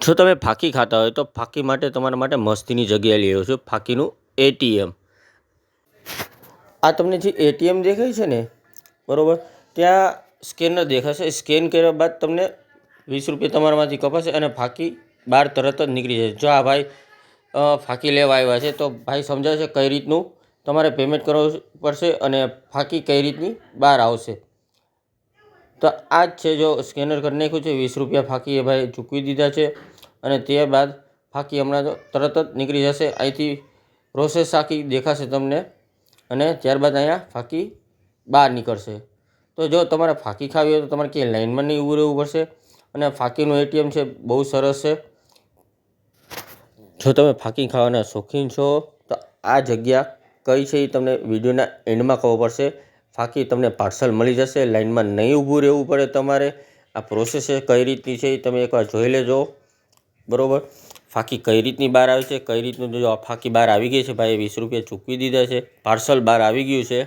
જો તમે ફાંકી ખાતા હોય તો ફાંકી માટે તમારા માટે મસ્તીની જગ્યાએ લઈ આવ્યો છું, ફાંકીનું એટીએમ. આ તમને જે એટીએમ દેખાય છે ને, બરાબર, ત્યાં સ્કેનર દેખાશે. સ્કેન કર્યા બાદ તમને 20 રૂપિયા તમારામાંથી કપાશે અને ફાંકી બહાર તરત જ નીકળી જશે. જો આ ભાઈ ફાંકી લેવા આવ્યા છે તો ભાઈ સમજાવે છે કઈ રીતનું તમારે પેમેન્ટ કરવું પડશે અને ફાંકી કઈ રીતની બહાર આવશે. તો આ જ છે, જો સ્કેનર કરી નાખ્યું છે, 20 રૂપિયા ફાંકી એ ભાઈ ચૂકવી દીધા છે અને ત્યારબાદ ફાંકી હમણાં તો તરત જ નીકળી જશે. અહીંથી પ્રોસેસ આખી દેખાશે તમને અને ત્યારબાદ અહીંયા ફાંકી બહાર નીકળશે. તો જો તમારે ફાંકી ખાવી હોય તો તમારે ક્યાંય લાઇનમાં નહીં ઊભું રહેવું પડશે અને ફાંકીનું એટીએમ છે બહુ સરસ છે. જો તમે ફાંકી ખાવાના શોખીન છો તો આ જગ્યા કઈ છે એ તમને વિડીયોના એન્ડમાં ખબર પડશે. ફાંકી તમને પાર્સલ મળી જશે, લાઇનમાં નહીં ઊભું રહેવું પડે તમારે. આ પ્રોસેસ છે કઈ રીતની છે એ તમે એકવાર જોઈ લેજો, બરાબર. ફાંકી કઈ રીતની બહાર આવે છે, કઈ રીતનું, જો આ ફાંકી બહાર આવી ગઈ છે, ભાઈએ 20 રૂપિયા ચૂકવી દીધા છે, પાર્સલ બહાર આવી ગયું છે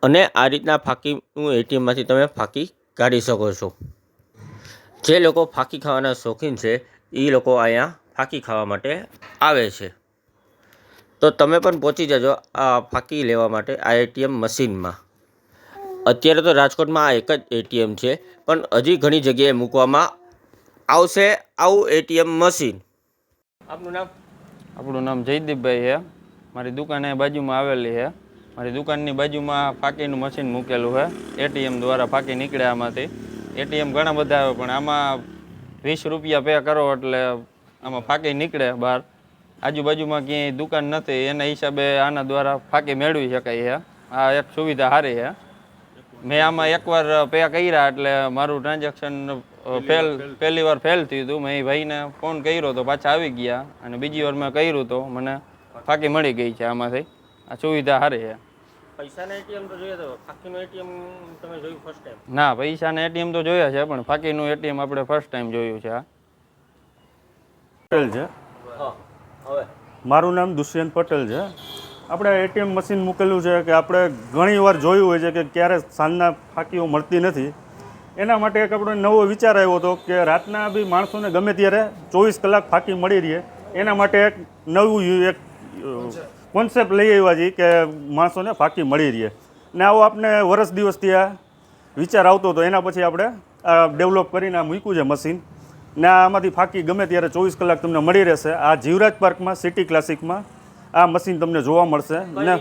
અને આ રીતના ફાંકીનું એટીએમમાંથી તમે ફાંકી કાઢી શકો છો. જે લોકો ફાંકી ખાવાના શોખીન છે એ લોકો અહીંયા ફાંકી ખાવા માટે આવે છે. તો તમે પણ પહોંચી જજો આ ફાંકી લેવા માટે આ એટીએમ મશીનમાં. અત્યારે તો રાજકોટમાં આ એક જ એટીએમ છે, પણ હજી ઘણી જગ્યાએ મૂકવામાં આવશે આવું એટીએમ મશીન. આપનું નામ? આપણું નામ જયદીપભાઈ છે. મારી દુકાન એ બાજુમાં આવેલી છે. મારી દુકાનની બાજુમાં ફાંકીનું મશીન મૂકેલું છે. એટીએમ દ્વારા ફાંકી નીકળે આમાંથી. એટીએમ ઘણા બધા આવે પણ આમાં 20 રૂપિયા પે કરો એટલે આમાં ફાંકી નીકળે બહાર. આજુબાજુમાં ક્યાંય દુકાન નથી એના હિસાબે આના દ્વારા ફાંકી મેળવી શકાય છે. આ એક સુવિધા સારી છે. મેં આમાં એકવાર પે કર્યા એટલે મારું ટ્રાન્ઝેક્શન પહેલી વાર ફેલ થયું હતું. મેં એ ભાઈને ફોન કર્યો તો પાછા આવી ગયા અને બીજી વાર મેં કર્યું તો મને ફાંકી મળી ગઈ છે આમાંથી. આ સુવિધા સારી છે. પૈસાના એટીએમ તો જોયા તો ફાંકીનું એટીએમ તમે જોયું ફર્સ્ટ ટાઈમ? ના, પૈસાના એટીએમ તો જોયા છે પણ ફાંકીનું એટીએમ આપણે ફર્સ્ટ ટાઈમ જોયું છે. આ પટેલ છે. હવે મારું નામ દુષ્યંત પટેલ છે. આપણે એટીએમ મશીન મૂકેલું છે કે આપણે ઘણી વાર જોયું હોય છે કે ક્યારે સાંજના ફાંકીઓ મળતી નથી. એના માટે એક આપણો નવો વિચાર આવ્યો હતો કે રાતના બી માણસોને ગમે ત્યારે 24 કલાક ફાંકી મળી રહે. એના માટે એક નવું એક કોન્સેપ્ટ લઈ આવ્યા છીએ કે માણસોને ફાંકી મળી રહે. ને આવો આપણે વર્ષ દિવસથી આ વિચાર આવતો હતો. એના પછી આપણે આ ડેવલપ કરીને આ મૂક્યું છે મશીન. ને આમાંથી ફાંકી ગમે ત્યારે 24 કલાક તમને મળી રહેશે. આ જીવરાજ પાર્કમાં સિટી ક્લાસિકમાં આ મશીન તમને જોવા મળશે. ને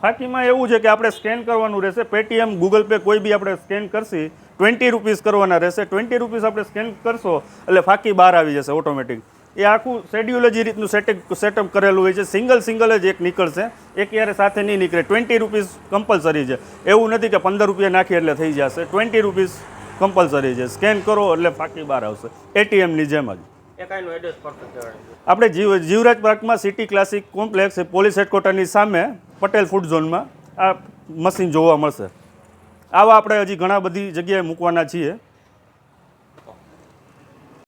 ફાંકીમાં એવું છે કે આપણે સ્કેન કરવાનું રહેશે. પેટીએમ, ગૂગલ પે કોઈ બી આપણે સ્કેન કરશી 20 રૂપીસ કરવાના રહેશે. 20 રૂપીસ આપણે સ્કેન કરશો એટલે ફાંકી બહાર આવી જશે ઓટોમેટિક. એ આખું શેડ્યુલ જ એ રીતનું સેટઅપ કરેલું હોય છે. સિંગલ જ એક નીકળશે, એક યારે સાથે નહીં નીકળે. 20 રૂપીસ કમ્પલસરી છે. એવું નથી કે 15 રૂપિયા નાખીએ એટલે થઈ જશે. 20 રૂપીસ કમ્પલસરી છે. સ્કેન કરો એટલે ફાંકી બહાર આવશે એટીએમની જેમ જ. આપણે જીવરાજ પાર્કમાં સિટી ક્લાસિક કોમ્પ્લેક્સ પોલીસ હેડક્વાર્ટરની સામે પટેલ ફૂડ ઝોનમાં આ મશીન જોવા મળશે. આવા આપણે હજી ઘણા બધી જગ્યાએ મૂકવાના છીએ.